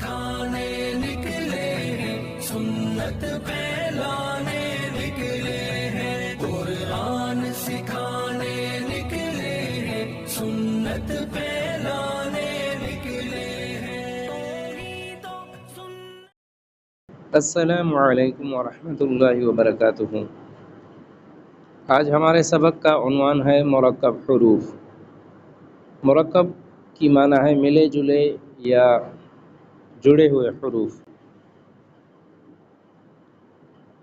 سکھانے نکلے ہیں، سنت پھیلانے نکلے ہیں، قرآن سکھانے نکلے ہیں، سنت پھیلانے نکلے ہیں۔ السلام علیکم ورحمۃ اللہ وبرکاتہ۔ آج ہمارے سبق کا عنوان ہے مرکب حروف۔ مرکب کی معنی ہے ملے جلے یا جڑے ہوئے حروف۔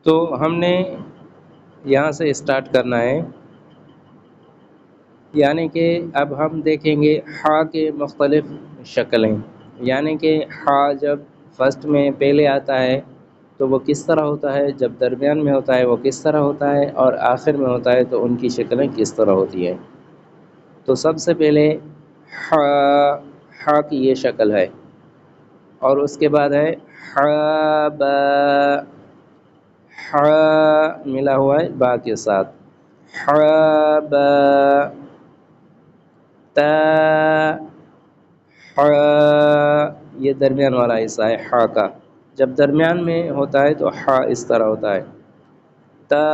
تو ہم نے یہاں سے اسٹارٹ کرنا ہے، یعنی کہ اب ہم دیکھیں گے حا کے مختلف شکلیں، یعنی کہ حا جب فرسٹ میں پہلے آتا ہے تو وہ کس طرح ہوتا ہے، جب درمیان میں ہوتا ہے وہ کس طرح ہوتا ہے، اور آخر میں ہوتا ہے تو ان کی شکلیں کس طرح ہوتی ہیں۔ تو سب سے پہلے حا کی یہ شکل ہے، اور اس کے بعد ہے حابا، حا ملا ہوا ہے با کے ساتھ، حابا، تا، حا، یہ درمیان والا حصہ ہے حا کا، جب درمیان میں ہوتا ہے تو حا اس طرح ہوتا ہے، تا،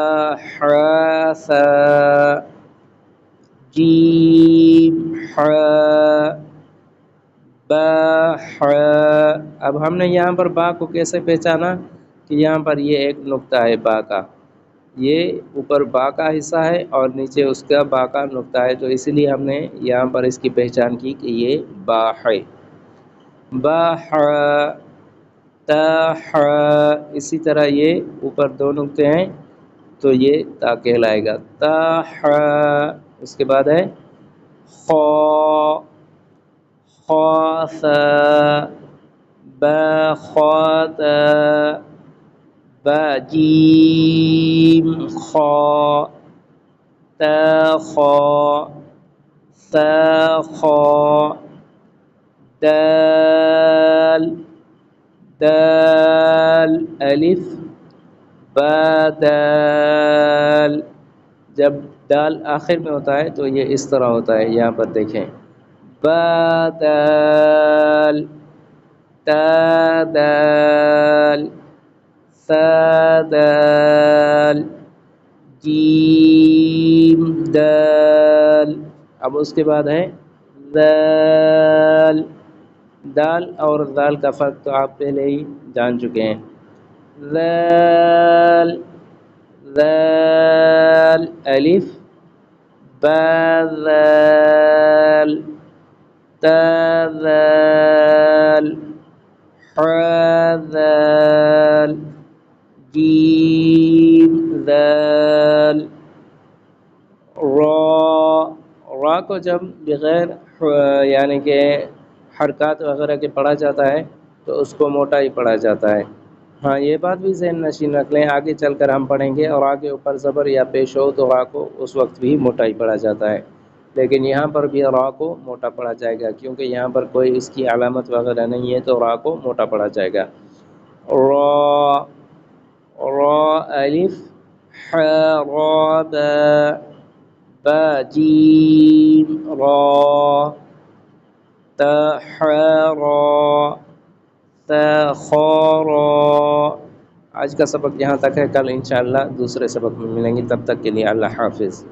حا، ثا، جیم، حا، با، حا۔ اب ہم نے یہاں پر با کو کیسے پہچانا کہ یہاں پر یہ ایک نقطہ ہے با کا، یہ اوپر با کا حصہ ہے اور نیچے اس کا با کا نقطہ ہے، تو اسی لیے ہم نے یہاں پر اس کی پہچان کی کہ یہ با ہے۔ با، حا، تا، حا، اسی طرح یہ اوپر دو نقطے ہیں تو یہ تا کہلائے گا، تا، حا۔ اس کے بعد ہے خا، خا، ثا، با، خا، تا، با، جیم، خا، تا، خا، ثا، خا، دال، دال، الف، با، دال۔ جب دال آخر میں ہوتا ہے تو یہ اس طرح ہوتا ہے، یہاں پر دیکھیں، با، دال، تا، دال، ثا، دال، جیم، دال۔ اب اس کے بعد ہے ذال۔ دال اور ذال کا فرق تو آپ پہلے ہی جان چکے ہیں، ذال، ذال، الف، با، ذال، تا، ذال، حا، ذال، جیم، ذال، را۔ را کو جب بغیر یعنی کہ حرکات وغیرہ کے پڑھا جاتا ہے تو اس کو موٹا ہی پڑھا جاتا ہے۔ ہاں، یہ بات بھی ذہن نشین رکھ لیں، آگے چل کر ہم پڑھیں گے اور آگے اوپر زبر یا پیش ہو تو را کو اس وقت بھی موٹا ہی پڑھا جاتا ہے، لیکن یہاں پر بھی را کو موٹا پڑھا جائے گا کیونکہ یہاں پر کوئی اس کی علامت وغیرہ نہیں ہے، تو را کو موٹا پڑھا جائے گا۔ را، را، الف، حا، را، با، با، جیم، را، تا، حا، را، ثا، خا، را۔ آج کا سبق یہاں تک ہے، کل انشاءاللہ دوسرے سبق میں ملیں گے، تب تک کے لیے اللہ حافظ۔